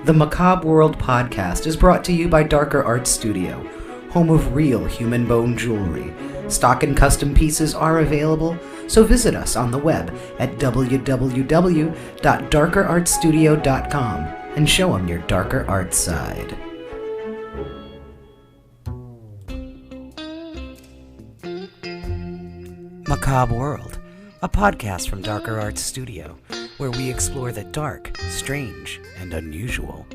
The Macabre World podcast is brought to you by Darker Art Studio, home of real human bone jewelry. Stock and custom pieces are available, so visit us on the web at www.darkerartstudio.com and show them your darker art side. Macabre World, a podcast from Darker Art Studio, where we explore the dark, strange, and unusual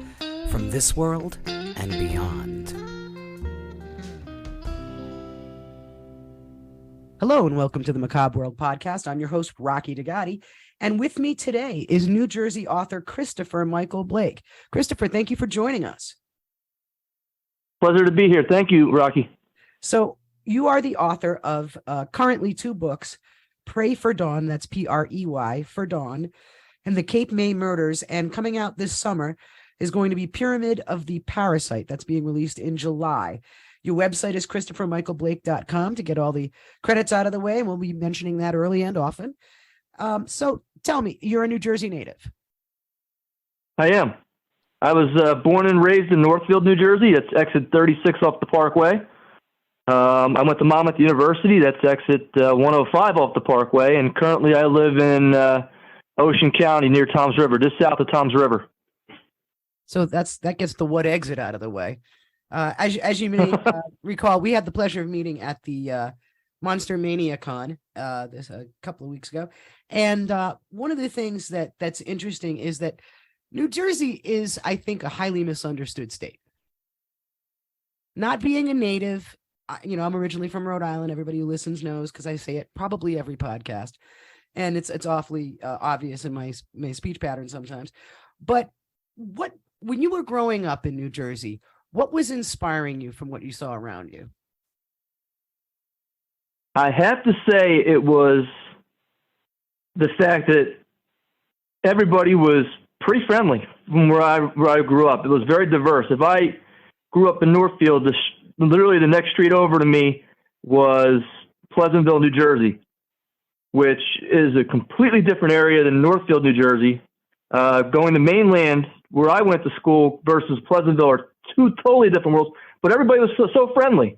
from this world and beyond. Hello and welcome to the Macabre World podcast. I'm your host, Rocky Digati, and with me today is New Jersey author Christopher Michael Blake. Christopher, thank you for joining us. Pleasure to be here. Thank you, Rocky. So you are the author of currently two books, Pray for Dawn, that's P-R-E-Y, for Dawn, and the Cape May Murders, and coming out this summer is going to be Pyramid of the Parasite, that's being released in July. Your website is ChristopherMichaelBlake.com to get all the credits out of the way, and we'll be mentioning that early and often. So tell me, you're a New Jersey native. I am. I was born and raised in Northfield, New Jersey. That's exit 36 off the Parkway. I went to Monmouth University. That's exit 105 off the Parkway. And currently I live in Ocean County near Toms River, just south of Toms River. So that gets the what exit out of the way. As you may recall, we had the pleasure of meeting at the Monster Mania Con this a couple of weeks ago. And one of the things that's interesting is that New Jersey is, I think, a highly misunderstood state. Not being a native, I'm originally from Rhode Island. Everybody who listens knows because I say it probably every podcast. And it's awfully obvious in my speech pattern sometimes. But when you were growing up in New Jersey, what was inspiring you from what you saw around you? I have to say it was the fact that everybody was pretty friendly from where I grew up. It was very diverse. If I grew up in Northfield, literally the next street over to me was Pleasantville, New Jersey, which is a completely different area than Northfield, New Jersey. Going to mainland, where I went to school, versus Pleasantville are two totally different worlds, but everybody was so friendly.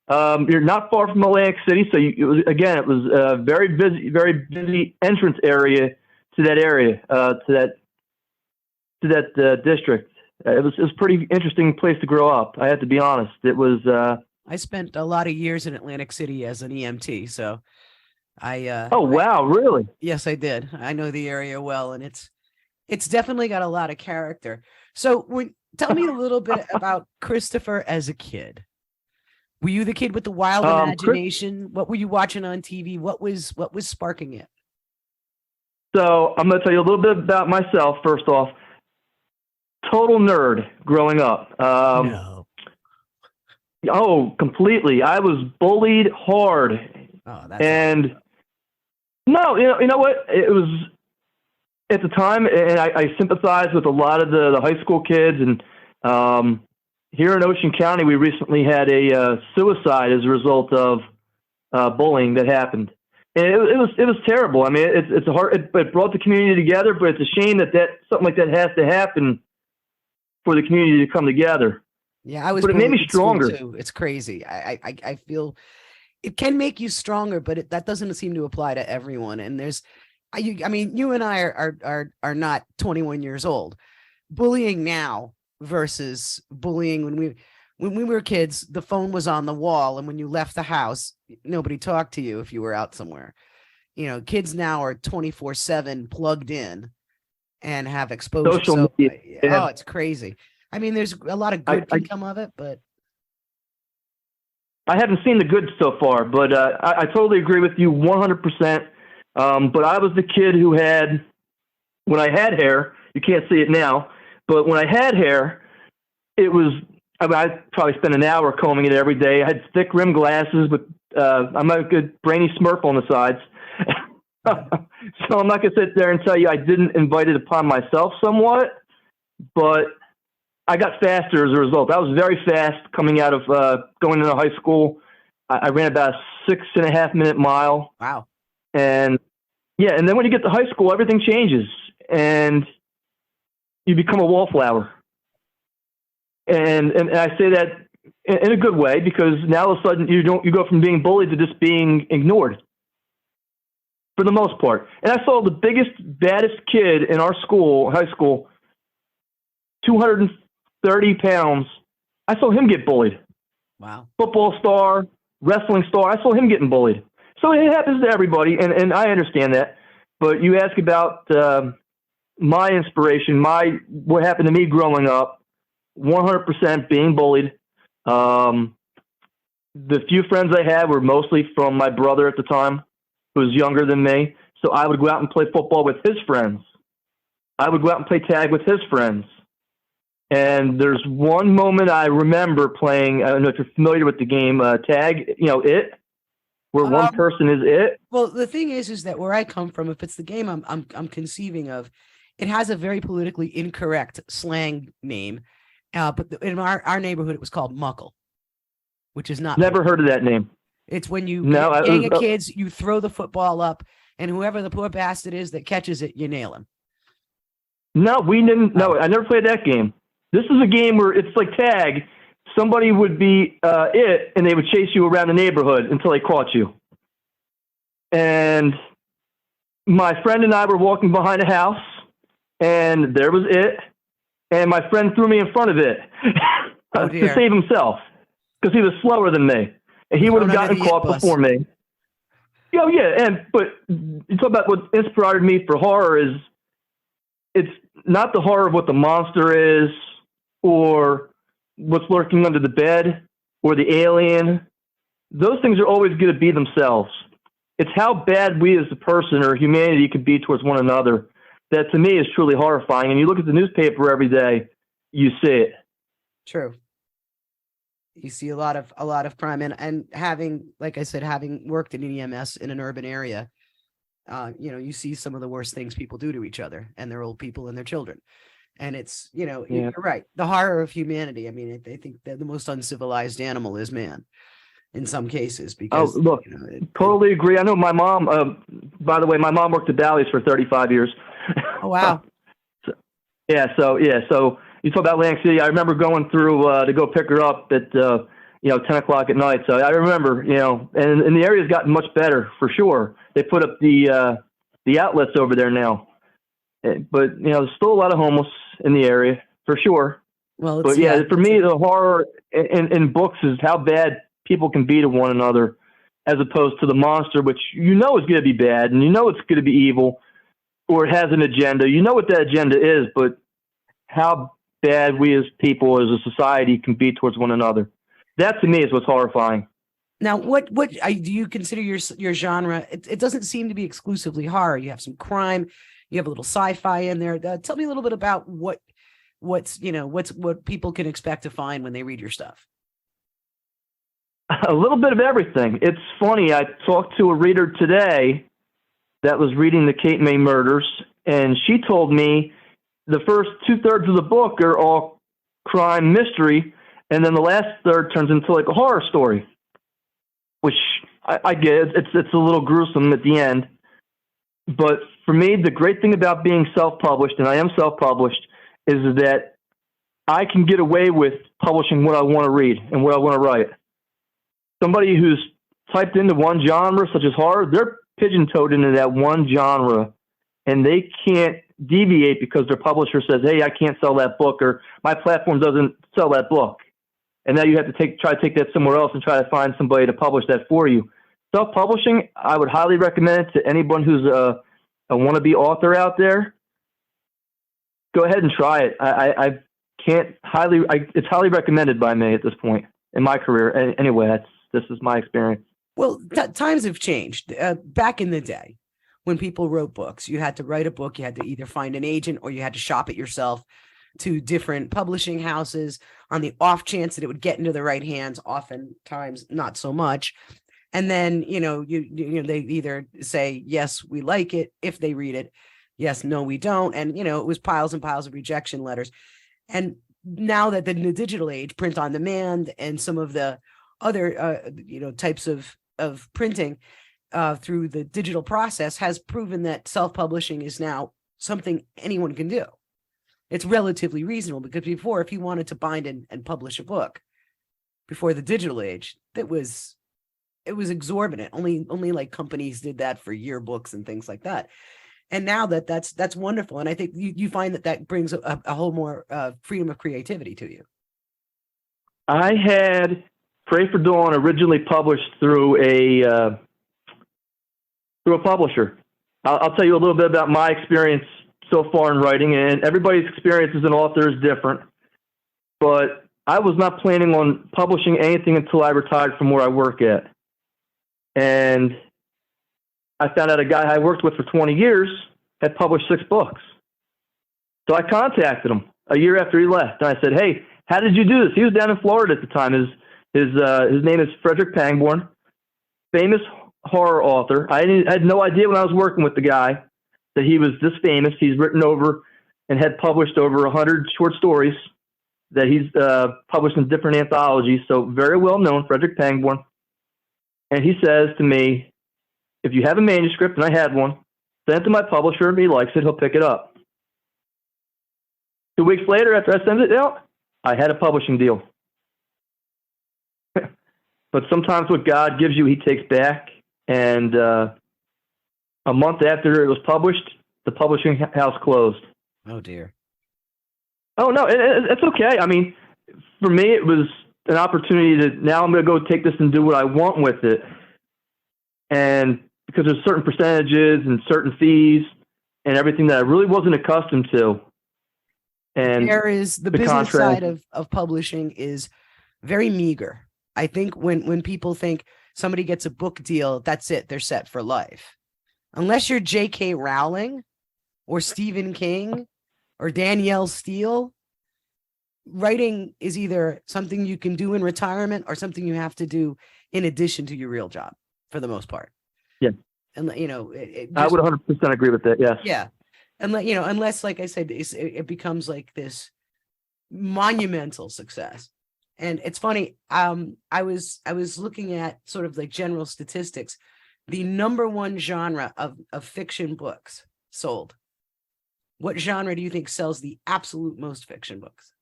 You're not far from Atlantic City, so it was a very busy entrance area to that area, to that district. It was a pretty interesting place to grow up. I have to be honest. It was. I spent a lot of years in Atlantic City as an EMT, so oh wow, really? Yes, I did. I know the area well, and it's definitely got a lot of character. So tell me a little bit about Christopher as a kid. Were you the kid with the wild imagination? What were you watching on TV? What was sparking it? So I'm going to tell you a little bit about myself. First off, total nerd growing up. No. Oh, completely. I was bullied hard. Oh, that's and no, you know what? It was at the time, and I sympathize with a lot of the high school kids. And here in Ocean County, we recently had a suicide as a result of bullying that happened. And it was terrible. I mean, it's hard. It brought the community together, but it's a shame that something like that has to happen for the community to come together. Yeah, but it made me stronger. Too. It's crazy. I feel it can make you stronger, but that doesn't seem to apply to everyone. And I mean, you and I are not 21 years old. Bullying now versus bullying when we were kids, the phone was on the wall, and when you left the house, nobody talked to you if you were out somewhere. Kids now are 24/7 plugged in and have exposure. Social media. Oh, it's crazy. I mean, there's a lot of good can come of it, but I haven't seen the good so far. But I totally agree with you 100%. But I was the kid who had, when I had hair, you can't see it now, but when I had hair, I probably spent an hour combing it every day. I had thick rim glasses, but I'm a good brainy smurf on the sides. So I'm not going to sit there and tell you I didn't invite it upon myself somewhat, but I got faster as a result. I was very fast coming out of going into high school. I ran about a 6.5 minute mile. Wow. And yeah, and then when you get to high school, everything changes and you become a wallflower. And I say that in a good way, because now all of a sudden you go from being bullied to just being ignored for the most part. And I saw the biggest, baddest kid in our school, high school, 230 pounds. I saw him get bullied. Wow. Football star, wrestling star. I saw him getting bullied. So it happens to everybody, and I understand that. But you ask about my inspiration, what happened to me growing up, 100% being bullied. The few friends I had were mostly from my brother at the time, who was younger than me. So I would go out and play football with his friends. I would go out and play tag with his friends. And there's one moment I remember playing, I don't know if you're familiar with the game, tag, it, where one person is it. Well, the thing is that where I come from, if it's the game I'm conceiving of, it has a very politically incorrect slang name. But in our neighborhood, it was called muckle, which is not. Never heard of that name. It's when you gang of kids, you throw the football up, and whoever the poor bastard is that catches it, you nail him. No, we didn't. No, I never played that game. This is a game where it's like tag. Somebody would be it, and they would chase you around the neighborhood until they caught you. And my friend and I were walking behind a house, and there was it. And my friend threw me in front of it to save himself, because he was slower than me, and he would have gotten caught before me. Oh yeah, but you talk about what inspired me for horror is, it's not the horror of what the monster is, or what's lurking under the bed, or the alien. Those things are always going to be themselves. It's how bad we as a person or humanity could be towards one another that, to me, is truly horrifying. And you look at the newspaper every day, you see it. True. You see a lot of crime, and having, like I said, having worked in EMS in an urban area, you see some of the worst things people do to each other and their old people and their children. And it's, you're right. The horror of humanity. I mean, I think that the most uncivilized animal is man in some cases, because look, totally agree. I know my mom, by the way, my mom worked at Bally's for 35 years. Oh, wow. So you talk about Atlantic City. I remember going through to go pick her up at 10 o'clock at night. So I remember, and the area's gotten much better for sure. They put up the outlets over there now, but there's still a lot of homeless in the area for sure. Well, but for me, the horror in books is how bad people can be to one another, as opposed to the monster, which is going to be bad, and it's going to be evil, or it has an agenda. You know what that agenda is, but how bad we as people, as a society, can be towards one another. That, to me, is what's horrifying. Now, what do you consider your genre? It doesn't seem to be exclusively horror. You have some crime, you have a little sci-fi in there. Tell me a little bit about what people can expect to find when they read your stuff. A little bit of everything. It's funny. I talked to a reader today that was reading the Cape May Murders, and she told me the first 2/3 of the book are all crime mystery, and then the last third turns into like a horror story, which I get. It's a little gruesome at the end. But for me, the great thing about being self-published, and I am self-published, is that I can get away with publishing what I want to read and what I want to write. Somebody who's typed into one genre, such as horror, they're pigeon-toed into that one genre, and they can't deviate because their publisher says, hey, I can't sell that book, or my platform doesn't sell that book. And now you have to try to take that somewhere else and try to find somebody to publish that for you. Self-publishing, I would highly recommend it to anyone who's a wannabe author out there. Go ahead and try it. It's highly recommended by me at this point in my career. Anyway, this is my experience. Well, times have changed. Back in the day, when people wrote books, you had to write a book. You had to either find an agent or you had to shop it yourself to different publishing houses on the off chance that it would get into the right hands. Oftentimes, not so much. And then, they either say, yes, we like it. If they read it, yes, no, we don't. And, it was piles and piles of rejection letters. And now that the digital age, print on demand, and some of the other, types of printing through the digital process has proven that self-publishing is now something anyone can do. it's relatively reasonable, because before, if you wanted to bind and publish a book before the digital age, it was exorbitant. Only like companies did that for yearbooks and things like that. And now that's wonderful. And I think you find that brings a whole more freedom of creativity to you. I had Pray for Dawn originally published through a publisher. I'll tell you a little bit about my experience so far in writing, and everybody's experience as an author is different. But I was not planning on publishing anything until I retired from where I work at. And I found out a guy I worked with for 20 years had published 6 books. So I contacted him a year after he left, and I said, "Hey, how did you do this?" He was down in Florida at the time. His name is Frederick Pangborn, famous horror author. I had no idea when I was working with the guy that he was this famous. He's written over and had published over 100 short stories that he's published in different anthologies. So very well known, Frederick Pangborn. And he says to me, "If you have a manuscript," and I had one, "send it to my publisher. If he likes it, he'll pick it up." 2 weeks later, after I sent it out, I had a publishing deal. But sometimes what God gives you, he takes back. And a month after it was published, the publishing house closed. Oh, dear. Oh, no, it's okay. I mean, for me, it was an opportunity to, now I'm going to go take this and do what I want with it. And because there's certain percentages and certain fees and everything that I really wasn't accustomed to. And there is the business side of publishing is very meager. I think when people think somebody gets a book deal, that's it, they're set for life. Unless you're J.K. Rowling or Stephen King or Danielle Steele, writing is either something you can do in retirement or something you have to do in addition to your real job for the most part. Yeah. And, I would 100% agree with that. Yes. Yeah. And, unless, like I said, it becomes like this monumental success. And it's funny. I was looking at sort of like general statistics. The number one genre of fiction books sold. What genre do you think sells the absolute most fiction books?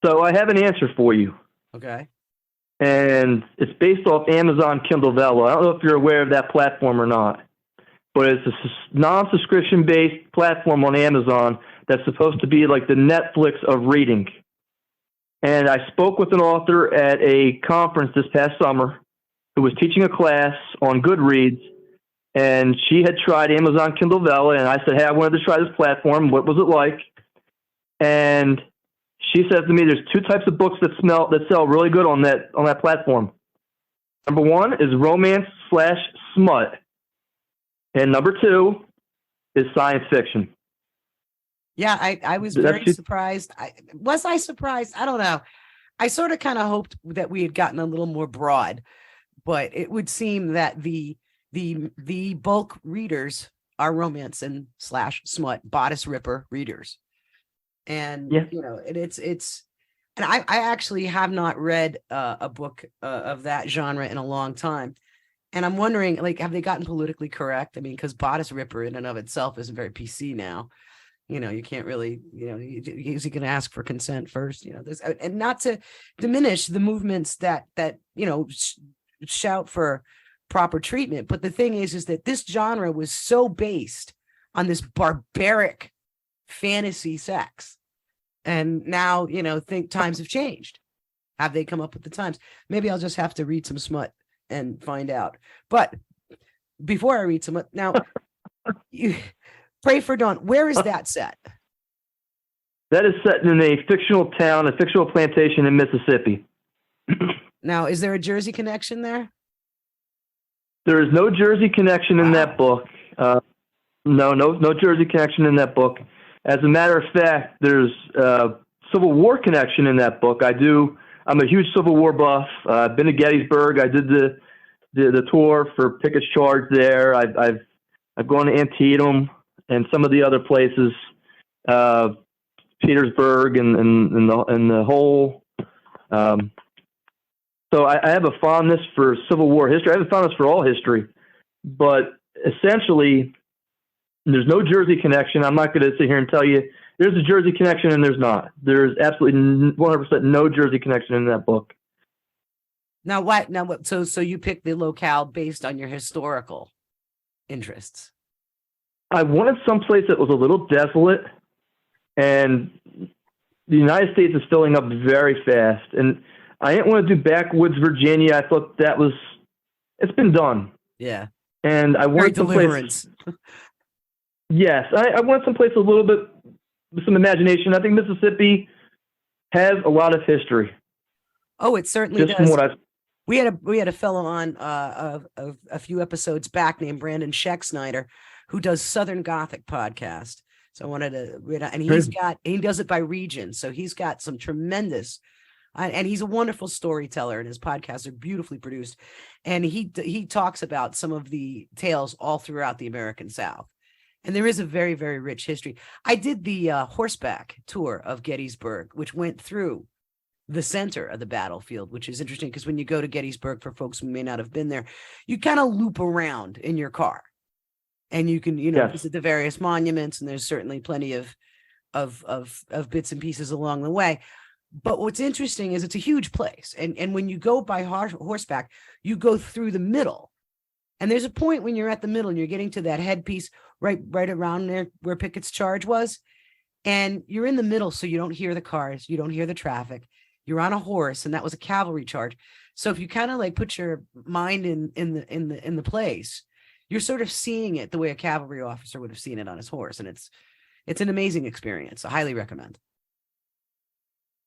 So I have an answer for you. Okay. And it's based off Amazon Kindle Vella. I don't know if you're aware of that platform or not, but it's a non-subscription based platform on Amazon that's supposed to be like the Netflix of reading. And I spoke with an author at a conference this past summer who was teaching a class on Goodreads, and she had tried Amazon Kindle Vella, and I said, "Hey, I wanted to try this platform. What was it like?" And she says to me, "There's 2 types of books that sell really good on that platform. Number 1 is romance/smut, and number 2 is science fiction." Yeah, I was very surprised. Was I surprised? I don't know. I sort of kind of hoped that we had gotten a little more broad, but it would seem that the bulk readers are romance and /smut bodice ripper readers. And yeah. it's and I actually have not read a book of that genre in a long time. And I'm wondering, like, have they gotten politically correct? I mean, because bodice ripper in and of itself isn't very PC now. You can't really, is he going to ask for consent first? And not to diminish the movements that shout for proper treatment. But the thing is that this genre was so based on this barbaric fantasy sex. And now, think times have changed. Have they come up with the times? Maybe I'll just have to read some smut and find out. But before I read some, now, Pray for Dawn, where is that set? That is set in a fictional town, a fictional plantation in Mississippi. Now, is there a Jersey connection there? There is no Jersey connection in that book. No Jersey connection in that book. As a matter of fact, there's Civil War connection in that book. I'm a huge Civil War buff. I've been to Gettysburg. I did the tour for Pickett's Charge there. I've gone to Antietam and some of the other places, Petersburg and the whole. So I have a fondness for Civil War history. I have a fondness for all history, but essentially, there's no Jersey connection. I'm not going to sit here and tell you there's a Jersey connection and there's not. There's absolutely 100% no Jersey connection in that book. Now what? Now what? So you picked the locale based on your historical interests. I wanted someplace that was a little desolate, and the United States is filling up very fast. And I didn't want to do backwoods Virginia. I thought it's been done. Yeah. And I wanted Deliverance. Yes, I want someplace a little bit with some imagination. I think Mississippi has a lot of history. Oh, it certainly does. From what we had a fellow on a few episodes back named Brandon Scheck-Snyder, who does Southern Gothic podcast. So I wanted to, and he does it by region. So he's got some tremendous, and he's a wonderful storyteller, and his podcasts are beautifully produced. And he talks about some of the tales all throughout the American South. And there is a very, very rich history. I did the horseback tour of Gettysburg, which went through the center of the battlefield, which is interesting because when you go to Gettysburg, for folks who may not have been there, you kind of loop around in your car. And you can, visit the various monuments, and there's certainly plenty of bits and pieces along the way. But what's interesting is it's a huge place. And when you go by horseback, you go through the middle. And there's a point when you're at the middle and you're getting to that headpiece right around there where Pickett's charge was. And you're in the middle, so you don't hear the cars, you don't hear the traffic. You're on a horse, and that was a cavalry charge. So if you kind of like put your mind in the place, you're sort of seeing it the way a cavalry officer would have seen it on his horse. And it's an amazing experience. I highly recommend.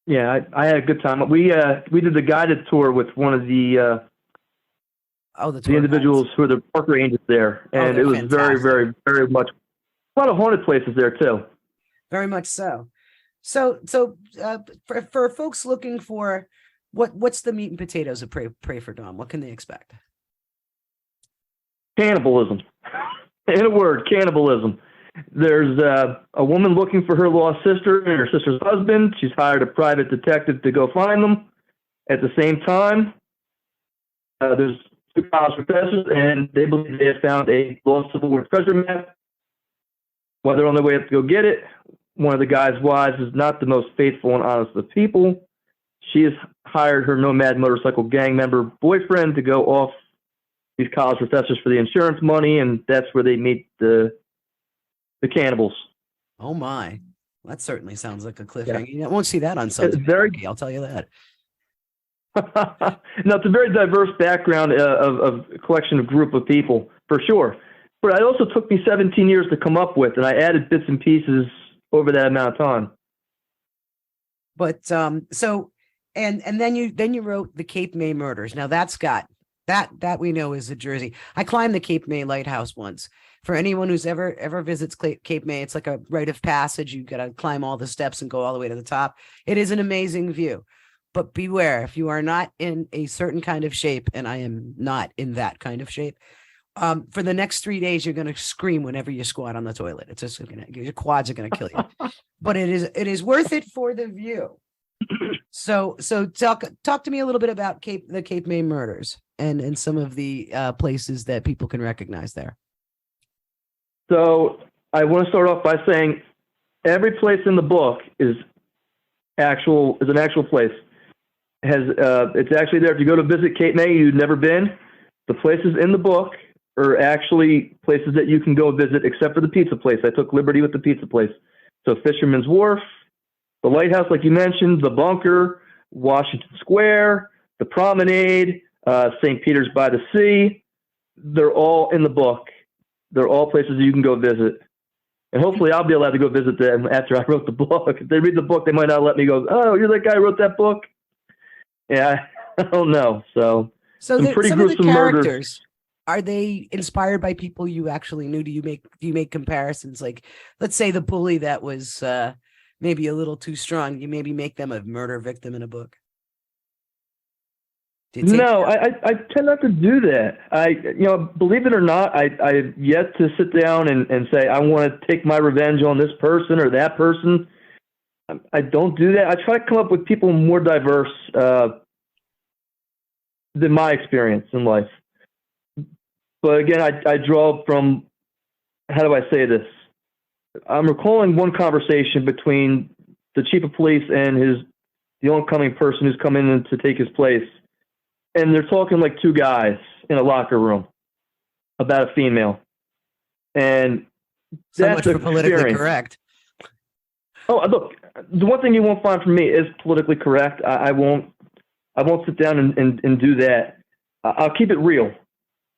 Yeah, I had a good time. We did the guided tour with one of the individuals guides. Who are the park rangers there. And it was fantastic. Very, very, very much a lot of haunted places there too. Very much so. So for folks looking for what's the meat and potatoes of Pray for Dawn, what can they expect? Cannibalism. In a word, cannibalism. There's a woman looking for her lost sister and her sister's husband. She's hired a private detective to go find them. At the same time, there's two college professors, and they believe they have found a lost Civil War treasure map. While they're on their way up to go get it, one of the guy's wives is not the most faithful and honest of people. She has hired her nomad motorcycle gang member boyfriend to go off these college professors for the insurance money, and that's where they meet the cannibals. Oh my, that certainly sounds like a cliffhanger. Yeah. You won't see that on Sunday. Rocky, I'll tell you that. No, it's a very diverse background of a collection of group of people, for sure. But it also took me 17 years to come up with, and I added bits and pieces over that amount of time. But so then you wrote the Cape May Murders. Now that's got that we know is a Jersey. I climbed the Cape May Lighthouse once. For anyone who's ever visits Cape May, it's like a rite of passage. You got to climb all the steps and go all the way to the top. It is an amazing view. But beware, if you are not in a certain kind of shape, and I am not in that kind of shape, for the next 3 days, you're going to scream whenever you squat on the toilet. It's just your quads are going to kill you. But it is worth it for the view. So talk to me a little bit about the Cape May Murders and some of the places that people can recognize there. So I want to start off by saying every place in the book is an actual place. It's actually there. If you go to visit Cape May, you've never been, the places in the book are actually places that you can go visit, except for the pizza place. I took liberty with the pizza place. So Fisherman's Wharf, the lighthouse, like you mentioned, the bunker, Washington Square, the promenade, St. Peter's by the Sea. They're all in the book. They're all places you can go visit. And hopefully I'll be allowed to go visit them after I wrote the book. If they read the book, they might not let me go, oh, you're that guy who wrote that book? Yeah, I don't know. So some of the characters, are they inspired by people you actually knew? Do you make comparisons? Like, let's say the bully that was maybe a little too strong, you maybe make them a murder victim in a book? No, I tend not to do that. Believe it or not, I've yet to sit down and say, I want to take my revenge on this person or that person. I don't do that. I try to come up with people more diverse than my experience in life. But again, I draw from, how do I say this? I'm recalling one conversation between the chief of police and the oncoming person who's coming in to take his place, and they're talking like two guys in a locker room about a female, and So that's much for politically experience. correct. Oh, look, the one thing you won't find from me is politically correct. I won't sit down and do that. I'll keep it real.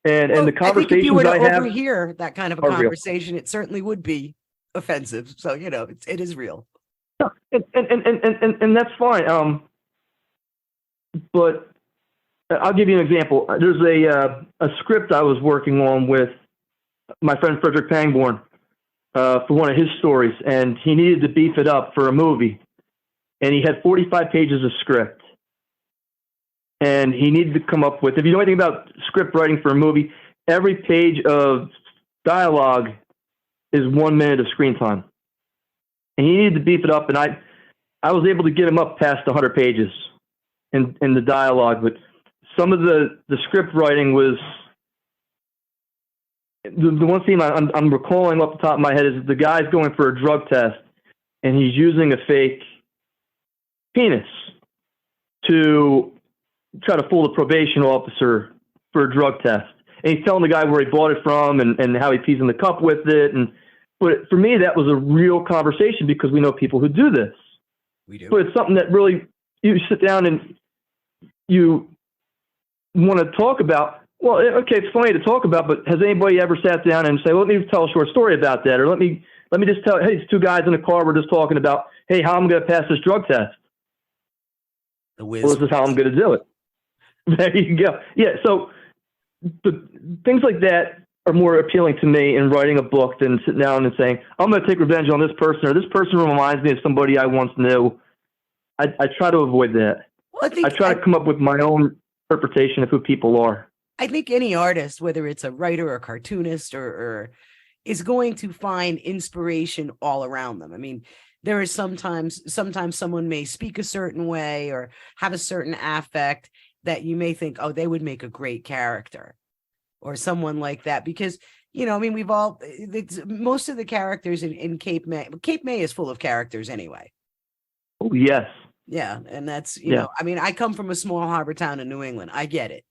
And Well, the I think if you conversations were to I have overhear that kind of a are real. conversation, it certainly would be offensive. So, it is real. And that's fine. But I'll give you an example. There's a script I was working on with my friend Frederick Pangborn for one of his stories, and he needed to beef it up for a movie. And he had 45 pages of script. And he needed to come up with, if you know anything about script writing for a movie, every page of dialogue is 1 minute of screen time. And he needed to beef it up, and I was able to get him up past 100 pages in the dialogue, but some of the script writing was, the one scene I'm recalling off the top of my head is the guy's going for a drug test, and he's using a fake penis to try to fool the probation officer for a drug test. And he's telling the guy where he bought it from and how he pees in the cup with it. But for me, that was a real conversation because we know people who do this. We do. But it's something that really, you sit down and you want to talk about. Well, okay, it's funny to talk about, but has anybody ever sat down and say, well, let me tell a short story about that? Or let me just tell, hey, it's two guys in a car, we're just talking about, hey, how I'm going to pass this drug test. Well, this is how I'm going to do it. There you go. Yeah, so things like that are more appealing to me in writing a book than sitting down and saying, I'm going to take revenge on this person, or this person reminds me of somebody I once knew. I try to avoid that. Well, I try to come up with my own interpretation of who people are. I think any artist, whether it's a writer or a cartoonist or is going to find inspiration all around them. I mean, there is sometimes someone may speak a certain way or have a certain affect that you may think, oh, they would make a great character or someone like that. Because, I mean, most of the characters in Cape May is full of characters anyway. Oh, yes. Yeah. And that's, I mean, I come from a small harbor town in New England. I get it.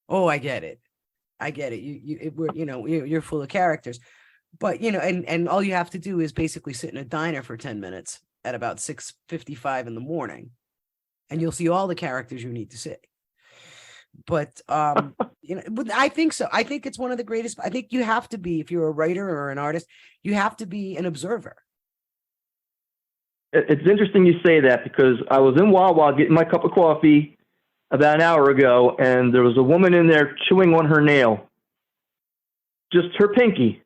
Oh, I get it. You're full of characters, but, and all you have to do is basically sit in a diner for 10 minutes at about 6:55 in the morning, and you'll see all the characters you need to see. But, but I think so. I think it's one of the greatest. I think you have to be, if you're a writer or an artist, you have to be an observer. It's interesting you say that because I was in Wawa getting my cup of coffee about an hour ago, and there was a woman in there chewing on her nail, just her pinky.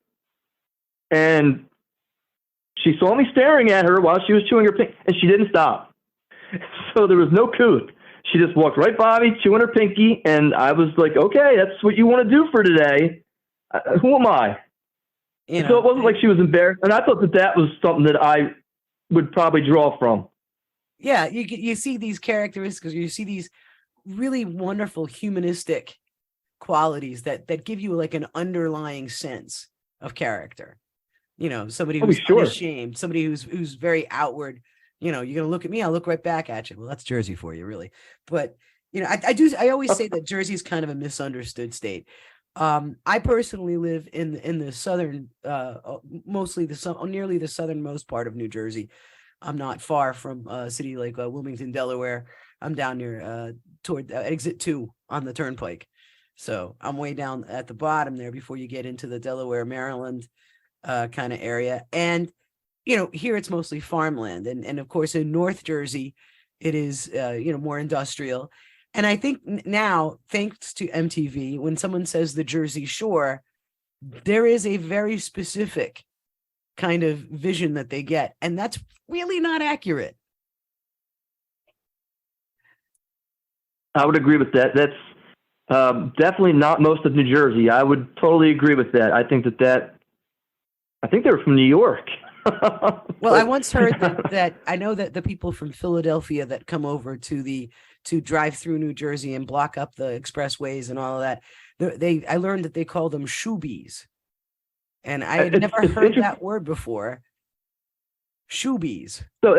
And she saw me staring at her while she was chewing her pinky, and she didn't stop. So there was no coot. She just walked right by me, chewing her pinky, and I was like, okay, that's what you want to do for today. Who am I? So it wasn't like she was embarrassed, and I thought that was something that I would probably draw from. Yeah, you see these characteristics, you see these really wonderful humanistic qualities that give you like an underlying sense of character. Somebody who's unashamed, somebody who's very outward. You're gonna look at me, I'll look right back at you. Well, that's Jersey for you, really. But I always say that Jersey is kind of a misunderstood state. I personally live in the southern, nearly the southernmost part of New Jersey. I'm not far from a city like Wilmington, Delaware. I'm down near toward exit 2 on the turnpike. So I'm way down at the bottom there before you get into the Delaware, Maryland kind of area. And, here it's mostly farmland. And of course, in North Jersey, it is, more industrial. And I think now, thanks to MTV, when someone says the Jersey Shore, there is a very specific kind of vision that they get. And that's really not accurate. I would agree with that. That's definitely not most of New Jersey. I would totally agree with that. I think I think they're from New York. Well, I once heard that I know that the people from Philadelphia that come over to drive through New Jersey and block up the expressways and all of that, I learned that they call them shoobies. And I had never heard that word before. Shoobies. So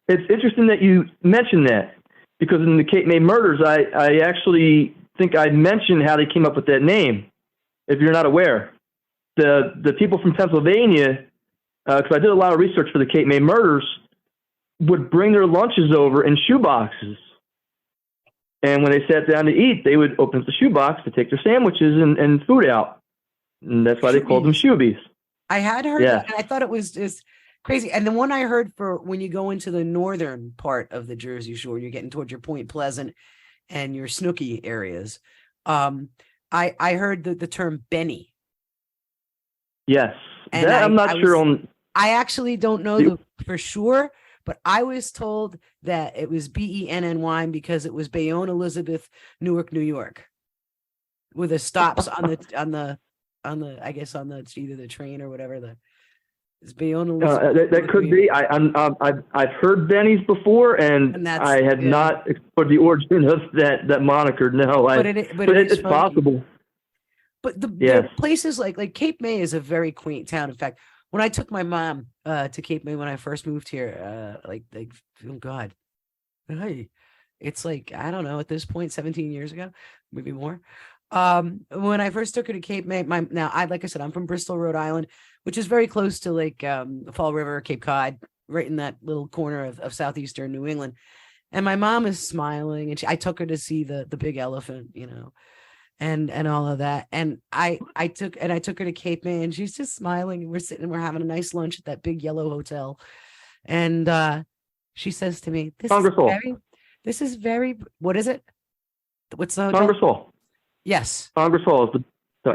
it's interesting that you mentioned that, because in the Cape May murders, I actually think I mentioned how they came up with that name. If you're not aware, the people from Pennsylvania, because I did a lot of research for the Cape May murders, would bring their lunches over in shoeboxes. And when they sat down to eat, they would open up the shoebox to take their sandwiches and food out. And that's why they called them shoobies. I had heard Yeah. that, and I thought it was just crazy. And the one I heard for when you go into the northern part of the Jersey Shore, you're getting towards your Point Pleasant and your Snooki areas. I heard the term Benny. Yes. And that I'm not sure on. I actually don't know for sure, but I was told that it was Benny because it was Bayonne Elizabeth, Newark, New York, with the stops on the I guess on the it's either the train or whatever it's Bayonne Elizabeth. That could be. I've heard Benny's before, and I had not explored the origin of that moniker. No, but it's possible. But the places like Cape May is a very quaint town. In fact, when I took my mom to Cape May when I first moved here, oh God, hey, it's like, I don't know, at this point, 17 years ago, maybe more. When I first took her to Cape May, like I said, I'm from Bristol, Rhode Island, which is very close to Fall River, Cape Cod, right in that little corner of southeastern New England. And my mom is smiling, and I took her to see the big elephant, and all of that. And I took her to Cape May, and she's just smiling, and we're sitting and we're having a nice lunch at that big yellow hotel. And she says to me, this is very, what is it? What's the hotel? Congress Hall. Yes. Congress Hall is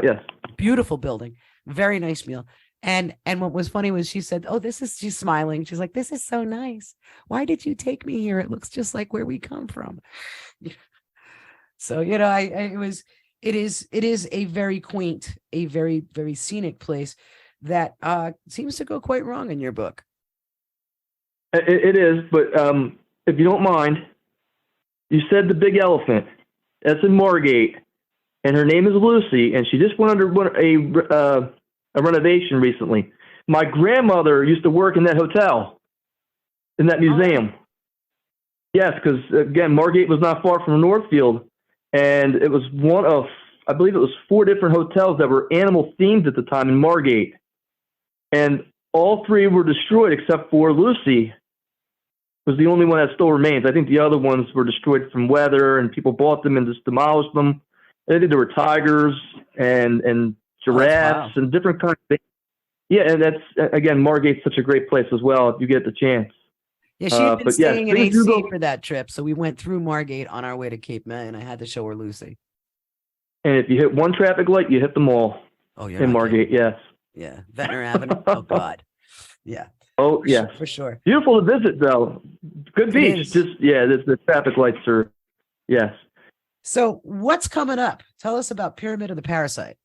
yes. Beautiful building. Very nice meal. And what was funny was she said, oh, she's smiling. She's like, this is so nice. Why did you take me here? It looks just like where we come from. So, it is a very quaint, a very, very scenic place that seems to go quite wrong in your book. It is, but if you don't mind, you said the big elephant. That's in Margate, and her name is Lucy, and she just went under a renovation recently. My grandmother used to work in that hotel, in that museum. Yes, because, again, Margate was not far from Northfield, and it was one of, I believe it was 4 different hotels that were animal-themed at the time in Margate. And all 3 were destroyed except for Lucy was the only one that still remains. I think the other ones were destroyed from weather, and people bought them and just demolished them. I think there were tigers and giraffes and different kinds of things. Yeah, and that's, again, Margate's such a great place as well if you get the chance. Yeah, she had been staying in AC for that trip, so we went through Margate on our way to Cape May, and I had to show her Lucy. And if you hit one traffic light, you hit them all. Oh, yeah. In Margate, yes. Yeah, Ventnor Avenue. Oh, God. Yeah. Oh, yeah. For sure. Beautiful to visit, though. Good beach. Just, the traffic lights are, yes. So what's coming up? Tell us about Pyramid of the Parasite.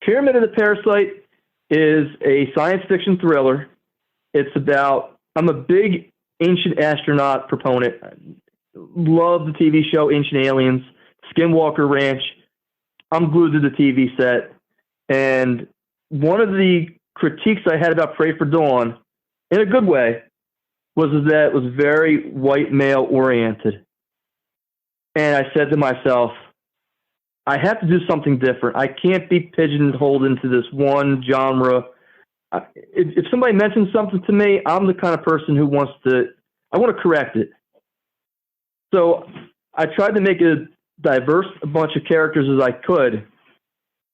Pyramid of the Parasite is a science fiction thriller. It's about, I'm a big Ancient Astronaut proponent. Love the TV show Ancient Aliens, Skinwalker Ranch. I'm glued to the TV set. And one of the critiques I had about Pray for Dawn, in a good way, was that it was very white male oriented. And I said to myself, I have to do something different. I can't be pigeonholed into this one genre. If somebody mentions something to me, I'm the kind of person who I want to correct it. So I tried to make a diverse bunch of characters as I could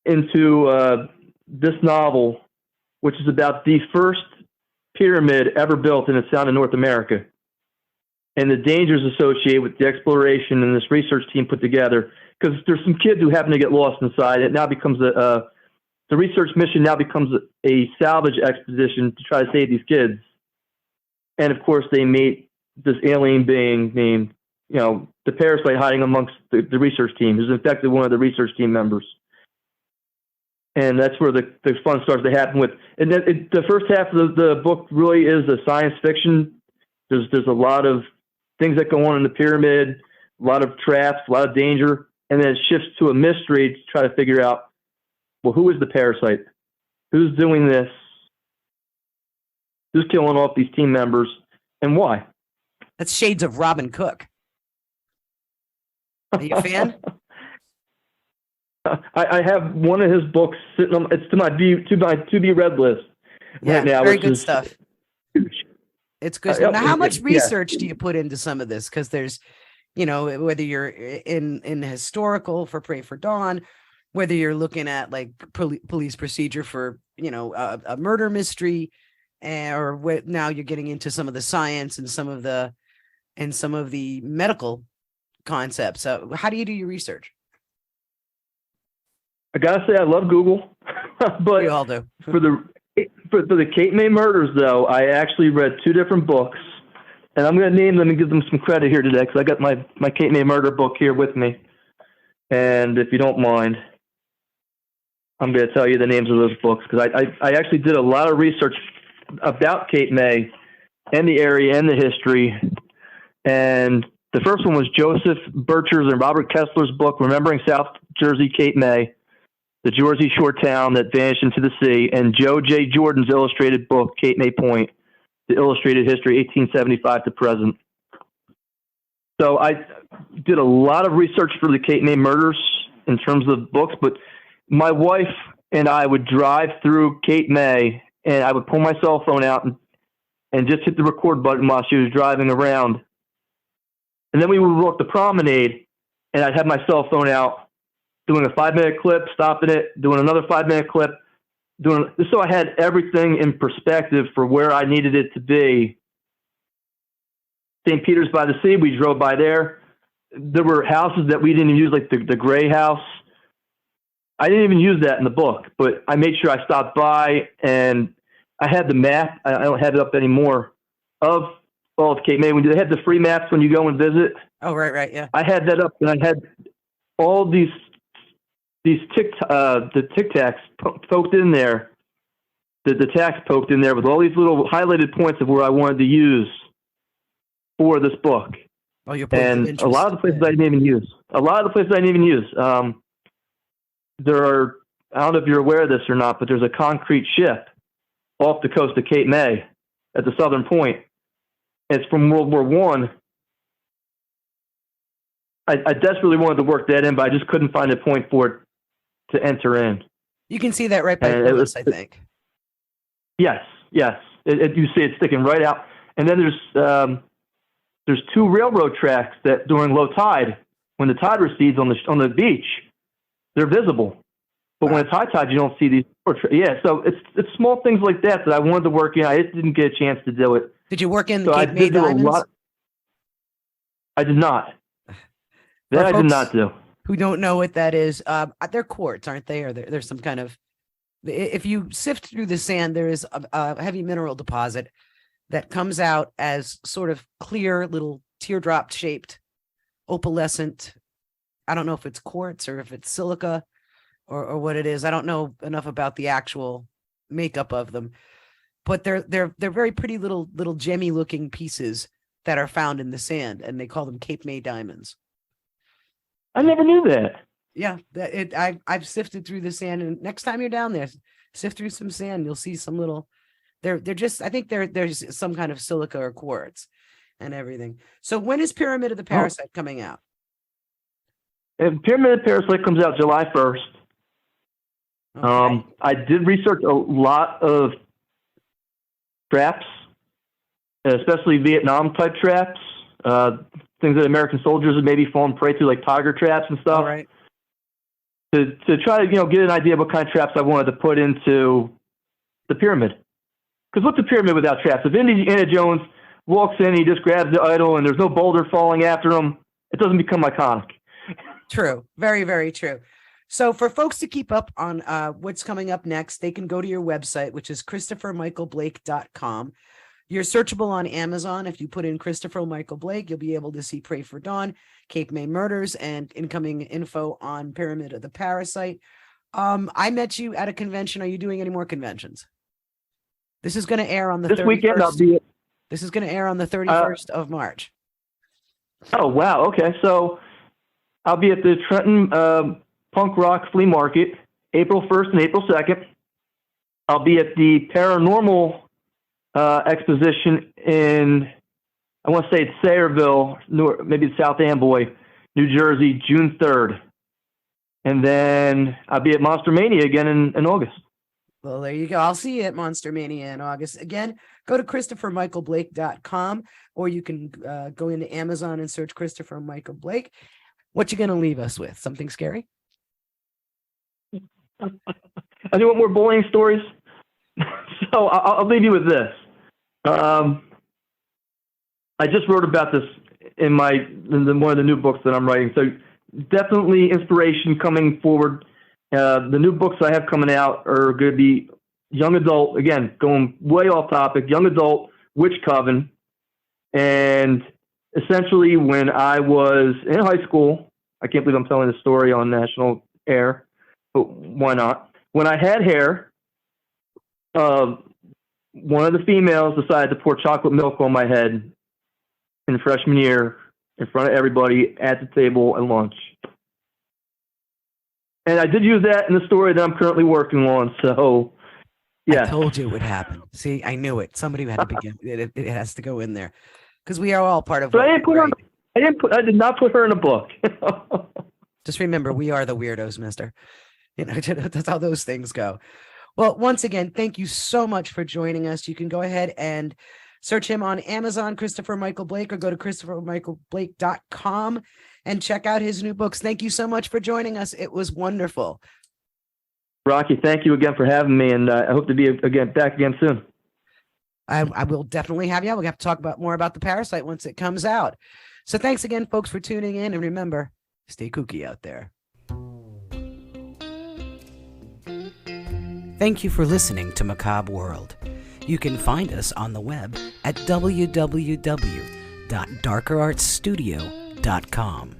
into this novel, which is about the first pyramid ever built, and it's found in North America, and the dangers associated with the exploration and this research team put together. Because there's some kids who happen to get lost inside. It now becomes the research mission now becomes a salvage expedition to try to save these kids. And of course, they meet this alien being named, the parasite hiding amongst the research team, who's infected one of the research team members. And that's where the fun starts to happen with. And then the first half of the book really is a science fiction. There's a lot of things that go on in the pyramid, a lot of traps, a lot of danger. And then it shifts to a mystery to try to figure out, well, who is the parasite? Who's doing this? who's killing off these team members, and why. That's shades of Robin Cook. Are you a fan? I have one of his books sitting on. It's to my to be read list right now. Very which good is stuff. Huge. It's good. Now, how much research do you put into some of this? Because there's, whether you're in historical for Pray for Dawn, whether you're looking at like police procedure for a murder mystery, or what now you're getting into some of the science and some of the medical concepts. So how do you do your research? I gotta say I love Google, but we all do. for the Cape May murders, though, I actually read 2 different books, and I'm going to name them and give them some credit here today because I got my Cape May murder book here with me. And if you don't mind, I'm going to tell you the names of those books because I actually did a lot of research about Cape May and the area and the history. And the first one was Joseph Bircher's and Robert Kessler's book, Remembering South Jersey Cape May, the Jersey shore town that vanished into the sea, and Joe J. Jordan's illustrated book, Cape May Point, the illustrated history, 1875 to present. So I did a lot of research for the Cape May murders in terms of books, but my wife and I would drive through Cape May, and I would pull my cell phone out and just hit the record button while she was driving around. And then we would walk the promenade, and I'd have my cell phone out, doing a 5-minute clip, stopping it, doing another 5-minute clip, so I had everything in perspective for where I needed it to be. St. Peter's by the Sea, we drove by there. There were houses that we didn't even use, like the Gray House. I didn't even use that in the book, but I made sure I stopped by, and I had the map. I don't have it up anymore of all of Cape May. When they had the free maps when you go and visit. Oh, right, yeah. I had that up, and I had all the Tic Tacs poked in there, the tacks poked in there with all these little highlighted points of where I wanted to use for this book. Oh, your and a lot of the places I didn't even use. There are, I don't know if you're aware of this or not, but there's a concrete ship off the coast of Cape May at the southern point. It's from World War I. I desperately wanted to work that in, but I just couldn't find a point for it to enter in. You can see that right by Willis, I think. Yes. You see it sticking right out. And then there's 2 railroad tracks that during low tide, when the tide recedes on the beach, they're visible. But when it's high tide, you don't see these. Yeah, so it's small things like that I wanted to work in. I just didn't get a chance to do it. Did you work in the Cape May Diamonds? I did not. That I did not do. Who don't know what that is, they're quartz, aren't they? Or there's some kind of, if you sift through the sand, there is a heavy mineral deposit that comes out as sort of clear little teardrop shaped opalescent. I don't know if it's quartz or if it's silica or what it is. I don't know enough about the actual makeup of them, but they're very pretty little gemmy looking pieces that are found in the sand, and they call them Cape May diamonds. I never knew that. Yeah, I've sifted through the sand, and next time you're down there, sift through some sand. You'll see some little. They're just. I think there's some kind of silica or quartz, and everything. So when is Pyramid of the Parasite coming out? Pyramid of the Parasite comes out July 1st. Okay. I did research a lot of traps, especially Vietnam type traps. Things that American soldiers had maybe fallen prey to, like tiger traps and stuff. All right. To try to get an idea of what kind of traps I wanted to put into the pyramid. Because what's a pyramid without traps? If Indiana Jones walks in, he just grabs the idol, and there's no boulder falling after him, it doesn't become iconic. True. Very, very true. So for folks to keep up on what's coming up next, they can go to your website, which is ChristopherMichaelBlake.com. You're searchable on Amazon. If you put in Christopher Michael Blake, you'll be able to see Pray for Dawn, Cape May Murders, and incoming info on Pyramid of the Parasite. I met you at a convention. Are you doing any more conventions? This is going to air on the 31st. This weekend I'll be. This is going to air on the 31st of March. Oh, wow. Okay. So I'll be at the Trenton Punk Rock Flea Market, April 1st and April 2nd. I'll be at the Paranormal exposition in, I want to say it's Sayreville, maybe South Amboy, New Jersey, June 3rd. And then I'll be at Monster Mania again in August. Well, there you go. I'll see you at Monster Mania in August. Again, go to ChristopherMichaelBlake.com, or you can go into Amazon and search Christopher Michael Blake. What you going to leave us with? Something scary? I do want more bullying stories. So I'll leave you with this. I just wrote about this in one of the new books that I'm writing. So definitely inspiration coming forward. The new books I have coming out are going to be young adult, again, going way off topic, young adult witch coven. And essentially when I was in high school, I can't believe I'm telling this story on national air, but why not? When I had hair, one of the females decided to pour chocolate milk on my head in freshman year in front of everybody at the table at lunch. And I did use that in the story that I'm currently working on. So, yeah. I told you it would happen. See, I knew it. Somebody had to begin. It has to go in there because we are all part of. But I did not put her in a book. Just remember, we are the weirdos, mister. You know, that's how those things go. Well, once again, thank you so much for joining us. You can go ahead and search him on Amazon, Christopher Michael Blake, or go to ChristopherMichaelBlake.com and check out his new books. Thank you so much for joining us. It was wonderful. Rocky, thank you again for having me, and I hope to be back again soon. I will definitely have you. We'll have to talk more about the Parasite once it comes out. So thanks again, folks, for tuning in, and remember, stay kooky out there. Thank you for listening to Macabre World. You can find us on the web at www.darkerartsstudio.com.